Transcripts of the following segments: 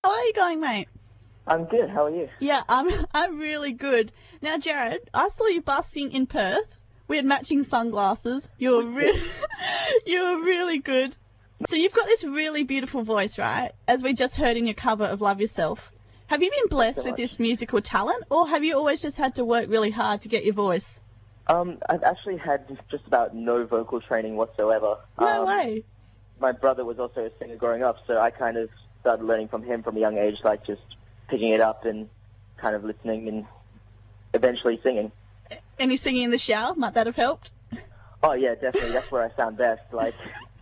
How are you going, mate? I'm good. How are you? Yeah, I'm really good. Now, Jarryd, I saw you busking in Perth. We had matching sunglasses. You were really good. So you've got this really beautiful voice, right? As we just heard in your cover of Love Yourself. Have you been blessed with this musical talent, or have you always just had to work really hard to get your voice? I've actually had just about no vocal training whatsoever. No way. My brother was also a singer growing up, so I kind of started learning from him from a young age, like just picking it up and kind of listening and eventually singing. Any singing in the shower? Might that have helped? Oh, yeah, definitely. That's where I sound best. Like,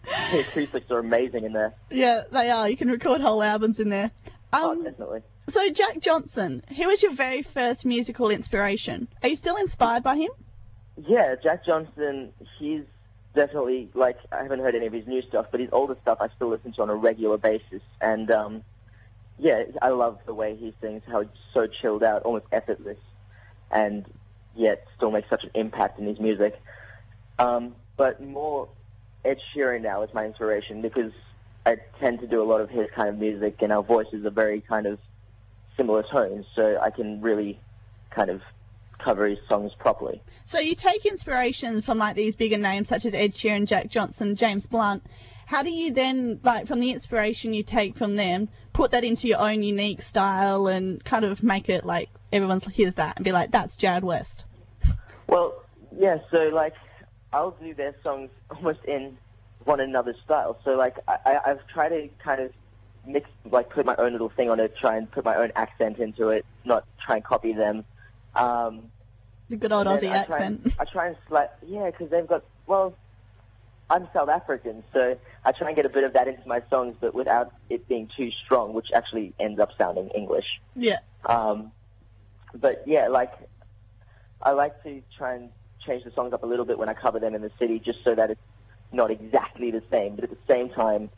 the acoustics are amazing in there. Yeah, they are. You can record whole albums in there. Definitely. So, Jack Johnson, who was your very first musical inspiration? Are you still inspired by him? Yeah, Jack Johnson, he's definitely, like, I haven't heard any of his new stuff, but his older stuff I still listen to on a regular basis. And, yeah, I love the way he sings, how it's so chilled out, almost effortless, and yet still makes such an impact in his music. But more Ed Sheeran now is my inspiration, because I tend to do a lot of his kind of music, and our voices are very kind of similar tones, so I can really kind of cover his songs properly. So you take inspiration from like these bigger names such as Ed Sheeran, Jack Johnson, James Blunt. How do you then, like, from the inspiration you take from them, put that into your own unique style and kind of make it like everyone hears that and be like, that's Jarryd West? Well, yeah, so like I'll do their songs almost in one another's style. So like I've tried to kind of mix, like put my own little thing on it, try and put my own accent into it, not try and copy them. The good old Aussie accent. I try and yeah, because they've got, well, I'm South African, so I try and get a bit of that into my songs, but without it being too strong, which actually ends up sounding English. Yeah. But yeah, like, I like to try and change the songs up a little bit when I cover them in the city, just so that it's not exactly the same, but at the same time,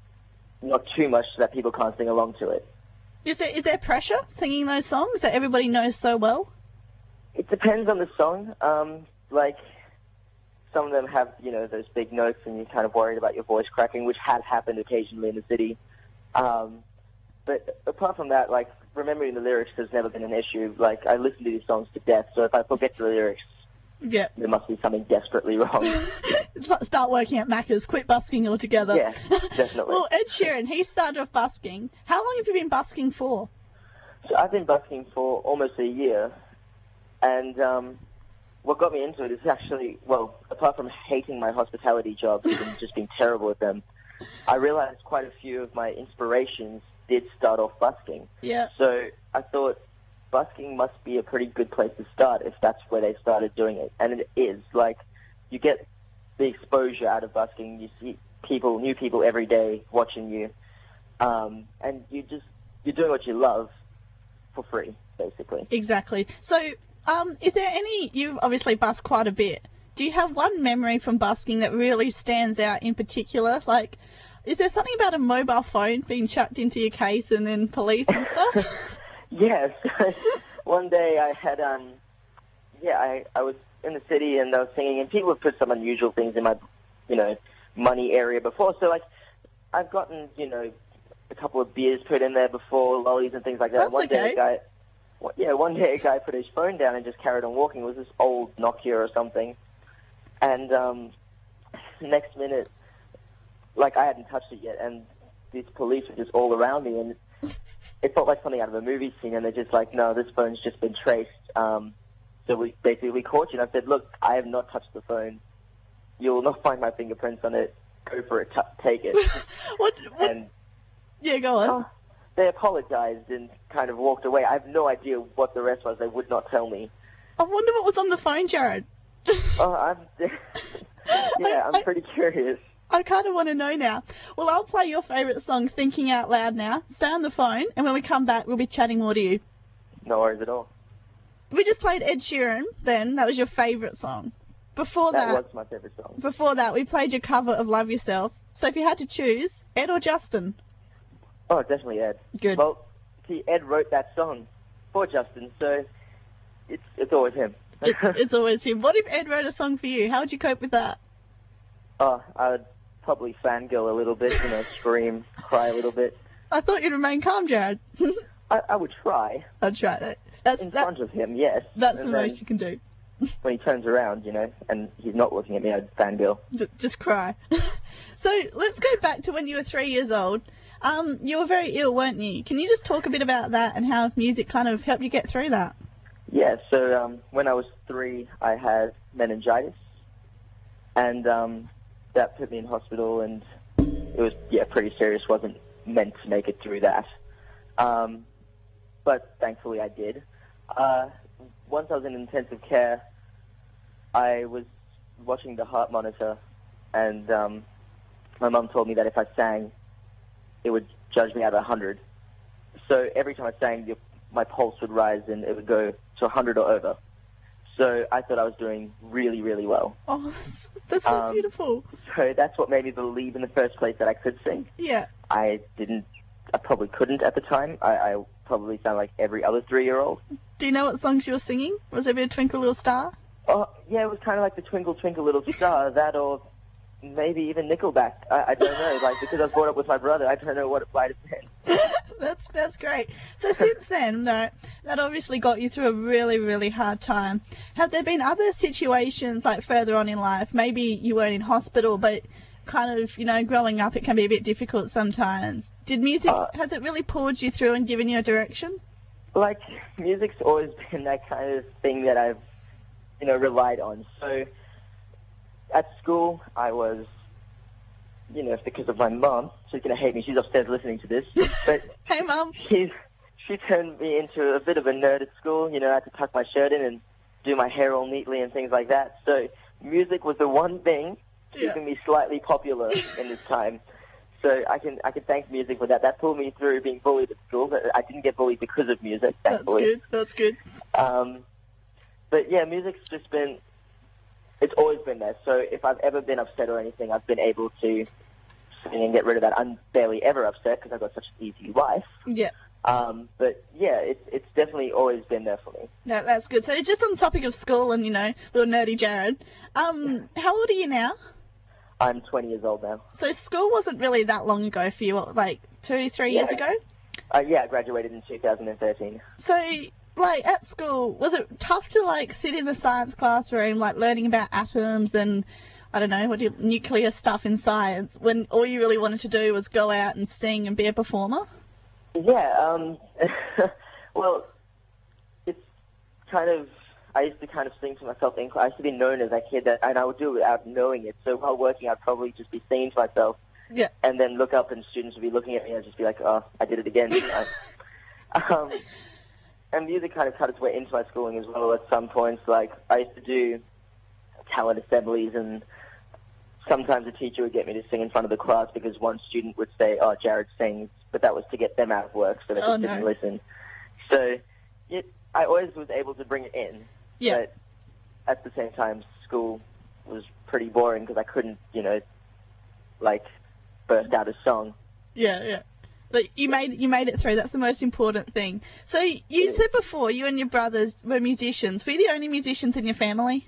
not too much so that people can't sing along to it. Is there pressure singing those songs that everybody knows so well? It depends on the song. Like, some of them have, you know, those big notes and you're kind of worried about your voice cracking, which has happened occasionally in the city. But apart from that, like, remembering the lyrics has never been an issue. Like, I listen to these songs to death, so if I forget the lyrics, yeah, there must be something desperately wrong. Start working at Macca's, quit busking altogether. Yeah, definitely. Well, Ed Sheeran, he started off busking. How long have you been busking for? So I've been busking for almost a year, and what got me into it is actually, well, apart from hating my hospitality job and just being terrible at them, I realized quite a few of my inspirations did start off busking. Yeah. So I thought busking must be a pretty good place to start if that's where they started doing it. And it is. Like, you get the exposure out of busking. You see people, new people every day watching you. And you're doing what you love for free, basically. Exactly. So, is there any, you've obviously busked quite a bit. Do you have one memory from busking that really stands out in particular? Like, is there something about a mobile phone being chucked into your case and then police and stuff? Yes. One day I had, I was in the city and I was singing, and people have put some unusual things in my, money area before. So, like, I've gotten, a couple of beers put in there before, lollies and things like that. That's one okay. One day a guy put his phone down and just carried on walking. It was this old Nokia or something. And next minute, like, I hadn't touched it yet, and these police were just all around me, and it felt like something out of a movie scene, and they're just like, no, this phone's just been traced. So we caught you, and I said, look, I have not touched the phone. You will not find my fingerprints on it. Go for it. Take it. What? And yeah, go on. They apologized and kind of walked away. I have no idea what the rest was. They would not tell me. I wonder what was on the phone, Jarryd. I'm pretty curious. I kind of want to know now. Well, I'll play your favourite song, Thinking Out Loud, now. Stay on the phone, and when we come back, we'll be chatting more to you. No worries at all. We just played Ed Sheeran, then. That was your favourite song. That was my favourite song. Before that, we played your cover of Love Yourself. So if you had to choose, Ed or Justin? Oh, definitely Ed. Good. Well, see, Ed wrote that song for Justin, so it's always him. It's always him. What if Ed wrote a song for you? How would you cope with that? Oh, I would probably fangirl a little bit, scream, cry a little bit. I thought you'd remain calm, Jarryd. I would try. I'd try that. That's In front of him, yes. That's And the then most you can do. when he turns around, and he's not looking at me, I'd fangirl. Just cry. So let's go back to when you were 3 years old. You were very ill, weren't you? Can you just talk a bit about that and how music kind of helped you get through that? Yeah, so when I was 3, I had meningitis, and that put me in hospital, and it was, pretty serious. Wasn't meant to make it through that. But thankfully I did. Once I was in intensive care, I was watching the heart monitor, and my mum told me that if I sang, it would judge me out of 100. So every time I sang, my pulse would rise and it would go to 100 or over. So I thought I was doing really, really well. Oh, that's so beautiful. So that's what made me believe in the first place that I could sing. Yeah. I probably couldn't at the time. I probably sound like every other 3-year-old. Do you know what songs you were singing? Was it a bit of Twinkle Little Star? Oh, yeah, it was kind of like the Twinkle, Twinkle Little Star, that or maybe even Nickelback. I don't know, because I was brought up with my brother, I don't know what it might have been. That's great. So since then, though, that obviously got you through a really, really hard time. Have there been other situations, like further on in life, maybe you weren't in hospital, but kind of, growing up it can be a bit difficult sometimes. Did music, has it really pulled you through and given you a direction? Music's always been that kind of thing that I've, relied on. So at school, I was, because of my mom, she's going to hate me, she's upstairs listening to this, but hey, Mum. She turned me into a bit of a nerd at school. I had to tuck my shirt in and do my hair all neatly and things like that. So music was the one thing keeping me slightly popular in this time. So I can thank music for that. That pulled me through being bullied at school, but I didn't get bullied because of music, thankfully. That's good. But yeah, music's just been, it's always been there. So if I've ever been upset or anything, I've been able to sing and get rid of that. I'm barely ever upset because I've got such an easy life. Yeah. But yeah, it's definitely always been there for me. No, that's good. So just on the topic of school and, little nerdy Jarryd, how old are you now? I'm 20 years old now. So school wasn't really that long ago for you, what, like 2-3 years ago? Yeah, I graduated in 2013. So, at school, was it tough to, sit in the science classroom, learning about atoms and, I don't know, nuclear stuff in science, when all you really wanted to do was go out and sing and be a performer? Yeah, well, it's kind of, I used to kind of sing to myself. I used to be known as a kid, and I would do it without knowing it. So while working, I'd probably just be singing to myself. Yeah. And then look up and students would be looking at me and I'd just be like, oh, I did it again. And music kind of cut its way into my schooling as well at some points. I used to do talent assemblies, and sometimes a teacher would get me to sing in front of the class because one student would say, oh, Jarryd sings, but that was to get them out of work, so they just didn't listen. So I always was able to bring it in. Yeah. But at the same time, school was pretty boring because I couldn't, burst out a song. Yeah. But you made it through. That's the most important thing. So you said before you and your brothers were musicians. Were you the only musicians in your family?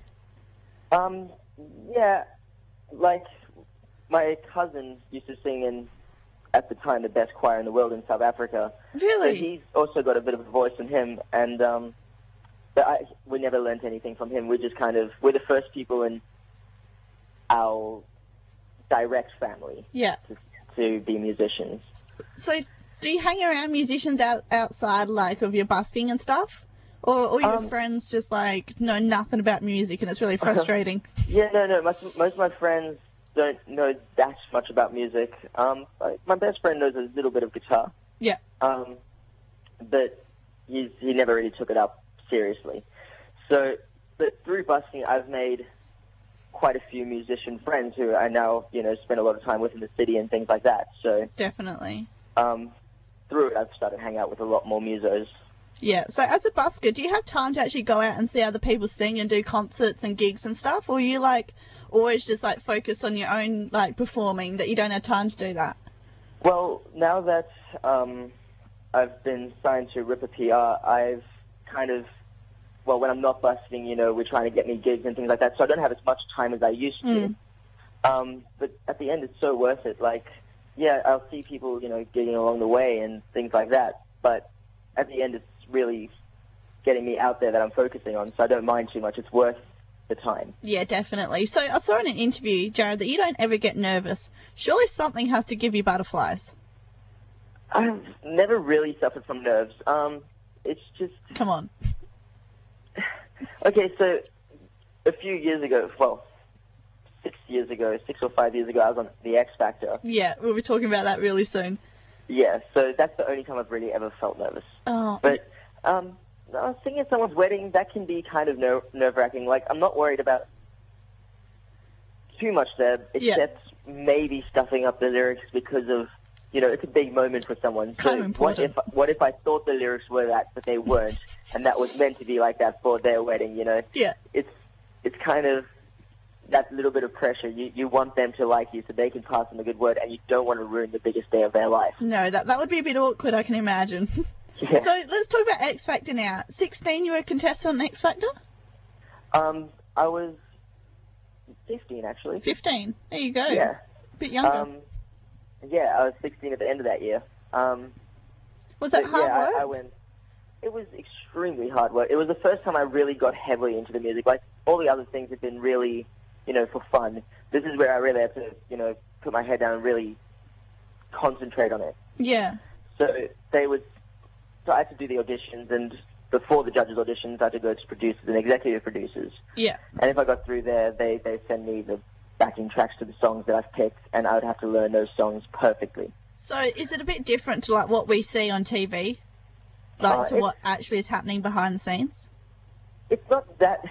Yeah. My cousin used to sing in, at the time, the best choir in the world in South Africa. Really? So he's also got a bit of a voice in him, and but we never learnt anything from him. We're just we're the first people in our direct family to be musicians. So do you hang around musicians outside, of your busking and stuff? Or your friends just, know nothing about music and it's really frustrating? Yeah, no. Most of my friends don't know that much about music. My best friend knows a little bit of guitar. Yeah. But he never really took it up seriously. So, but through busking, I've made quite a few musician friends who I now, spend a lot of time with in the city and things like that. So definitely. Through it, I've started hanging out with a lot more musos. Yeah. So as a busker, do you have time to actually go out and see other people sing and do concerts and gigs and stuff, or are you always just focused on your own performing that you don't have time to do that? Well, now that I've been signed to Ripper PR, I've when I'm not busking, we're trying to get me gigs and things like that, so I don't have as much time as I used to. But at the end, it's so worth it. yeah, I'll see people, gigging along the way and things like that. But at the end, it's really getting me out there that I'm focusing on, so I don't mind too much. It's worth the time. Yeah, definitely. So I saw in an interview, Jarryd, that you don't ever get nervous. Surely something has to give you butterflies. I've never really suffered from nerves. It's just... Come on. Okay, so a few years ago, well, 6 or 5 years ago, I was on the XFactor. Yeah, we'll be talking about that really soon. Yeah, so that's the only time I've really ever felt nervous. Oh. But singing at someone's wedding, that can be kind of nerve-wracking. Like, I'm not worried about too much there, except maybe stuffing up the lyrics because of, it's a big moment for someone. Kind of important. What if I thought the lyrics were that, but they weren't, and that was meant to be like that for their wedding, Yeah. It's kind of that little bit of pressure. You want them to like you so they can pass on a good word, and you don't want to ruin the biggest day of their life. No, that would be a bit awkward, I can imagine. Yeah. So let's talk about X Factor now. 16, you were a contestant on X Factor? I was 15, actually. 15. There you go. Yeah. A bit younger. Yeah, I was 16 at the end of that year. Was that hard work? I went. It was extremely hard work. It was the first time I really got heavily into the music. Like, all the other things have been really, for fun. This is where I really had to, put my head down and really concentrate on it. Yeah. So I had to do the auditions, and before the judges' auditions, I had to go to producers and executive producers. Yeah. And if I got through there, they send me the backing tracks to the songs that I've picked, and I would have to learn those songs perfectly. So is it a bit different to, like, what we see on TV? Like, to what actually is happening behind the scenes? It's not that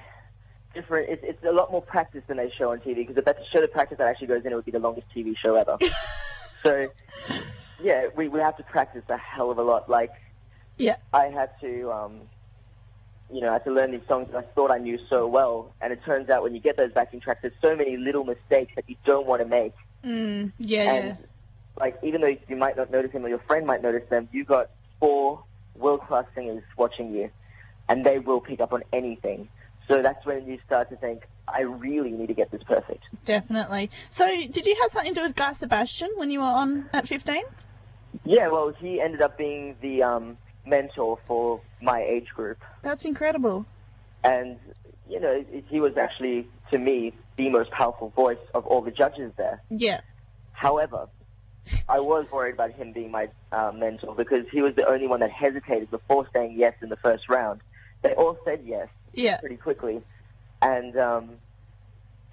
different. It's a lot more practice than they show on TV, because if that's a show the practice that actually goes in, it would be the longest TV show ever. So, yeah, we have to practice a hell of a lot. Like, yeah, I had to, I had to learn these songs that I thought I knew so well, and it turns out when you get those backing tracks, there's so many little mistakes that you don't want to make. Yeah. Like, even though you might not notice them or your friend might notice them, you've got 4 world-class singers watching you, and they will pick up on anything. So that's when you start to think, I really need to get this perfect. Definitely. So did you have something to do with Guy Sebastian when you were on at 15? Yeah, well, he ended up being the mentor for my age group. That's incredible. And, he was actually, to me, the most powerful voice of all the judges there. Yeah. However, I was worried about him being my mentor because he was the only one that hesitated before saying yes in the first round. They all said yes pretty quickly. And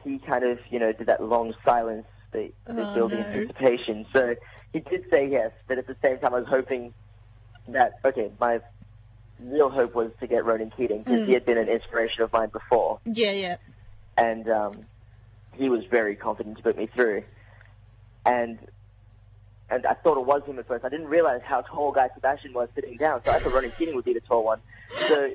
he kind of, did that long silence, the building anticipation. So he did say yes, but at the same time I was hoping that, my real hope was to get Ronan Keating because he had been an inspiration of mine before. Yeah. And he was very confident to put me through. And I thought it was him at first. I didn't realize how tall Guy Sebastian was sitting down, so I thought Ronan Keating would be the tall one. So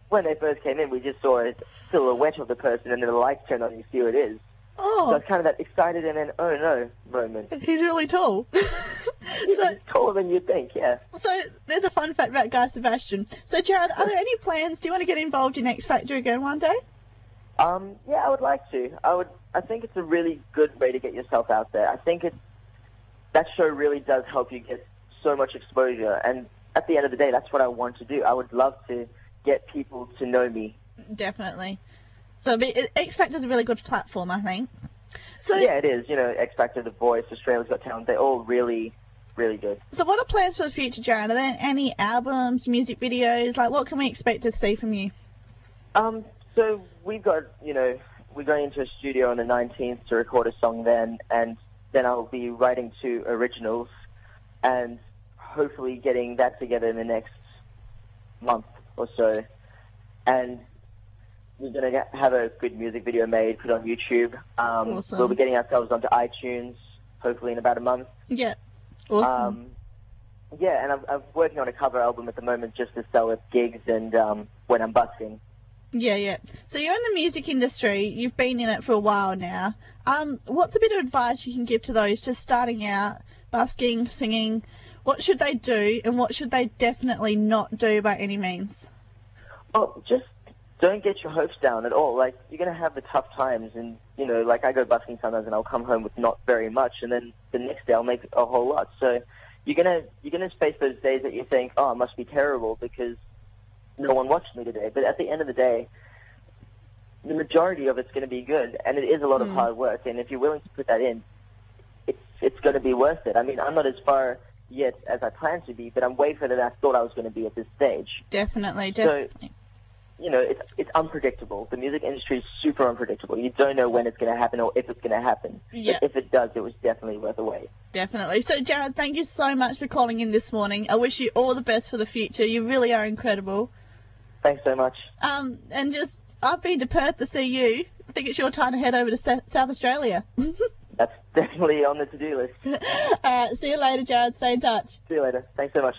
when they first came in, we just saw a silhouette of the person, and then the lights turned on and you see who it is. Oh. So it's kind of that excited and then, oh no, moment. He's really tall. He's taller than you think, yeah. So there's a fun fact about Guy Sebastian. So Jarryd, are there any plans? Do you want to get involved in X Factor again one day? Yeah, I would like to. I think it's a really good way to get yourself out there. I think that show really does help you get so much exposure, and at the end of the day, that's what I want to do. I would love to get people to know me. Definitely. So X Factor is a really good platform, I think. So yeah, it is. X Factor, The Voice, Australia's Got Talent, they're all really, really good. So what are plans for the future, Jarryd? Are there any albums, music videos? Like, what can we expect to see from you? So we've got, we're going into a studio on the 19th to record a song then, and then I'll be writing 2 originals and hopefully getting that together in the next month or so. And we're going to have a good music video made, put on YouTube. Awesome. We'll be getting ourselves onto iTunes, hopefully in about a month. Yeah. Awesome. Yeah, and I'm working on a cover album at the moment just to sell at gigs and when I'm busking. Yeah. So you're in the music industry. You've been in it for a while now. What's a bit of advice you can give to those just starting out, busking, singing? What should they do, and what should they definitely not do by any means? Well, just don't get your hopes down at all. Like, you're going to have the tough times, and, you know, like, I go busking sometimes and I'll come home with not very much, and then the next day I'll make a whole lot. So you're gonna face those days that you think, oh, it must be terrible because no one watched me today. But at the end of the day, the majority of it's going to be good, and it is a lot of hard work, and if you're willing to put that in, it's going to be worth it. I mean, I'm not as far yet as I plan to be, but I'm way further than I thought I was going to be at this stage. Definitely. So, you know, it's unpredictable. The music industry is super unpredictable. You don't know when it's going to happen or if it's going to happen. Yeah. But if it does, it was definitely worth a wait. Definitely. So, Jarryd, thank you so much for calling in this morning. I wish you all the best for the future. You really are incredible. Thanks so much. And just, I've been to Perth to see you. I think it's your time to head over to South Australia. That's definitely on the to-do list. All right, see you later, Jarryd. Stay in touch. See you later. Thanks so much.